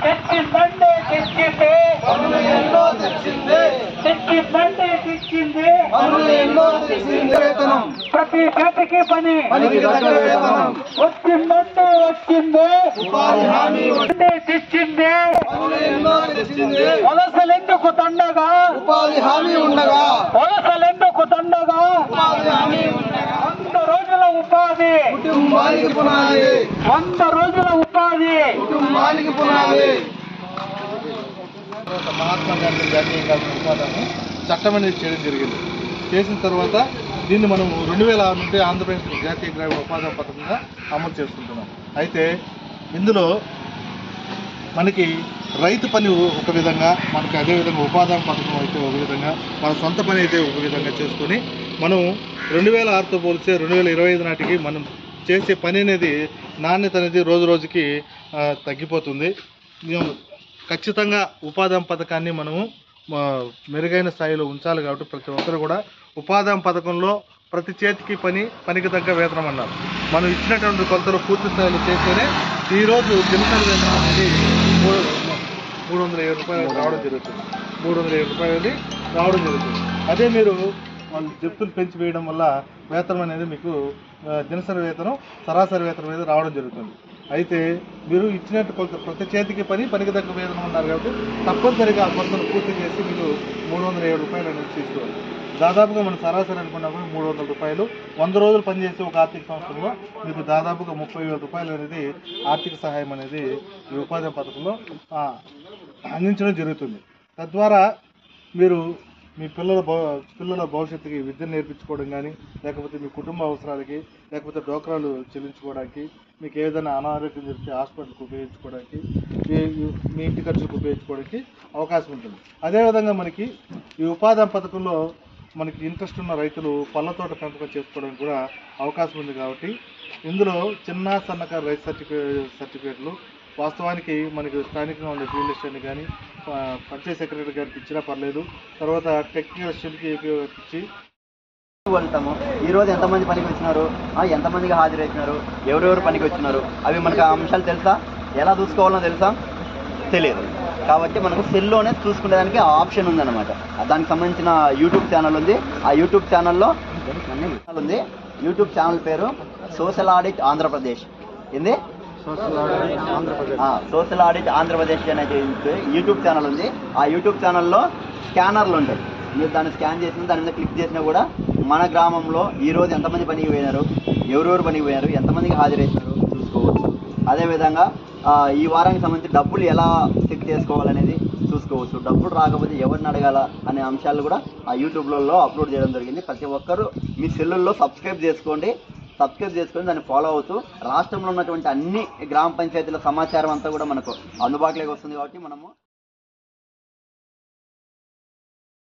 తెచ్చిందండి తెచ్చింది పనులు ఎన్నో తెచ్చింది తెచ్చిందండి తెచ్చింది పనులు ఎన్నో తెచ్చింది వేతనం ప్రతి చేతికి పని పనికి తగ్గ వేతనం వచ్చిందండి వచ్చింది ఉపాధి హామీ తెచ్చింది పనులు ఎన్నో తెచ్చింది వలసలెందుకు తండగా ఉపాధి హామీ ఉండగా వలసలెందుకు తండగా ఉపాధి హామీ ఉండగా 100 రోజుల ఉపాధి కుటుంబానికి పునాది 100 రోజుల ఉపాధి కుటుంబానికి పునాది మహాత్మా గాంధీ జాతీయ గ్రామీణ ఉపాధి హామీ చట్టం అనేది చేయడం జరిగింది. చేసిన తర్వాత దీన్ని మనం 2006 నుండి ఆంధ్రప్రదేశ్ జాతీయ గ్రామీణ ఉపాధి హామీ పథకంగా అమలు చేసుకుంటున్నాం. అయితే ఇందులో మనకి రైతు పని ఒక విధంగా, మనకి అదేవిధంగా ఉపాధి హామీ పథకం అయితే ఒక విధంగా, మన సొంత పని అయితే ఒక విధంగా చేసుకొని మనం 2006తో పోలిస్తే 2025 నాటికి మనం చేసే పని అనేది నాణ్యత అనేది రోజు రోజుకి తగ్గిపోతుంది. ఖచ్చితంగా ఉపాధి హామీ పథకాన్ని మనము మెరుగైన స్థాయిలో ఉంచాలి. కాబట్టి ప్రతి ఒక్కరు కూడా ఉపాధి హామీ పథకంలో ప్రతి చేతికి పని, పనికి తగ్గ వేతనం అన్నారు. మనం ఇచ్చినటువంటి కొలతలు పూర్తి స్థాయిలో చేస్తేనే ఈరోజు దినసరి వేతనం అనేది 307 రూపాయలు రావడం జరుగుతుంది. 307 రూపాయలు రావడం జరుగుతుంది. అదే మీరు వాళ్ళు జప్తులు పెంచి వేయడం వల్ల వేతనం అనేది మీకు దినసరి వేతనం, సరాసరి వేతనం అనేది రావడం జరుగుతుంది. అయితే మీరు ఇచ్చినట్టు కొంత ప్రతి చేతికి పని, పనికి తగ్గ వేతనం ఉన్నారు కాబట్టి తప్పనిసరిగా ఆ కొలతలు పూర్తి చేసి మీకు 307 రూపాయలు అనేది తీసుకోవాలి. దాదాపుగా మనం సరాసరి అనుకున్నప్పుడు 300 రూపాయలు 100 రోజులు పనిచేసే ఒక ఆర్థిక సంవత్సరంలో మీకు దాదాపుగా 30,000 రూపాయలు అనేది ఆర్థిక సహాయం అనేది ఈ ఉపాధి పథకంలో అందించడం జరుగుతుంది. తద్వారా మీరు మీ పిల్లల భవిష్యత్తుకి విద్యను నేర్పించుకోవడం కానీ, లేకపోతే మీ కుటుంబ అవసరాలకి, లేకపోతే డోక్రాలు చెల్లించుకోవడానికి, మీకు ఏదైనా అనారోగ్యం జరిగితే హాస్పిటల్కి ఉపయోగించుకోవడానికి, మీ ఇంటి ఖర్చులకు ఉపయోగించుకోవడానికి అవకాశం ఉంటుంది. అదేవిధంగా మనకి ఈ ఉపాధి పథకంలో మనకి ఇంట్రెస్ట్ ఉన్న రైతులు పళ్ళ తోట పెంపకం చేసుకోవడానికి కూడా అవకాశం ఉంది. కాబట్టి ఇందులో చిన్న సన్నకారు రైతు సర్టిఫికేట్లు వాస్తవానికి మనకి స్థానికంగా ఉండే ఫీల్డ్ అసిస్టెంట్ కానీ, పంచాయత్ సెక్రటరీ గారికి ఇచ్చినా పర్లేదు. తర్వాత టెక్నికల్ అసిస్టెంట్కి ఇచ్చి వెళ్తాము. ఈరోజు ఎంతమంది పనికి వచ్చినారు, ఎంతమందికి హాజరు అవుతున్నారు, ఎవరెవరు పనికి వచ్చినారు, అవి మనకు ఆ అంశాలు తెలుసా? ఎలా చూసుకోవాలో తెలుసా? తెలియదు. కాబట్టి మనకు సెల్లోనే చూసుకునేదానికి ఆప్షన్ ఉందన్నమాట. దానికి సంబంధించిన యూట్యూబ్ ఛానల్ ఉంది. ఆ యూట్యూబ్ ఛానల్లో ఉంది. యూట్యూబ్ ఛానల్ పేరు సోషల్ ఆడిట్ ఆంధ్రప్రదేశ్. ఏంది? సోషల్ ఆడిట్ ఆంధ్రప్రదేశ్ అనేది యూట్యూబ్ ఛానల్ ఉంది. ఆ యూట్యూబ్ ఛానల్లో స్కానర్లు ఉంటాయి. మీరు దాన్ని స్కాన్ చేసిన దాని మీద క్లిక్ చేసినా కూడా మన గ్రామంలో ఈరోజు ఎంతమంది పనికి పోయినారు, ఎవరెవరు పనికి పోయినారు, ఎంతమందికి హాజరవుతున్నారు చూసుకోవచ్చు. అదేవిధంగా ఈ వారానికి సంబంధించి డబ్బులు ఎలా చెక్ చేసుకోవాలనేది చూసుకోవచ్చు. డబ్బులు రాకపోతే ఎవరిని అడగాల అనే అంశాలు కూడా ఆ యూట్యూబ్లలో అప్లోడ్ చేయడం జరిగింది. ప్రతి ఒక్కరూ మీ సెల్లుల్లో సబ్స్క్రైబ్ చేసుకొని దాన్ని ఫాలో అవుతూ రాష్ట్రంలో ఉన్నటువంటి అన్ని గ్రామ పంచాయతీల సమాచారం అంతా కూడా మనకు అందుబాటులోకి వస్తుంది. కాబట్టి మనము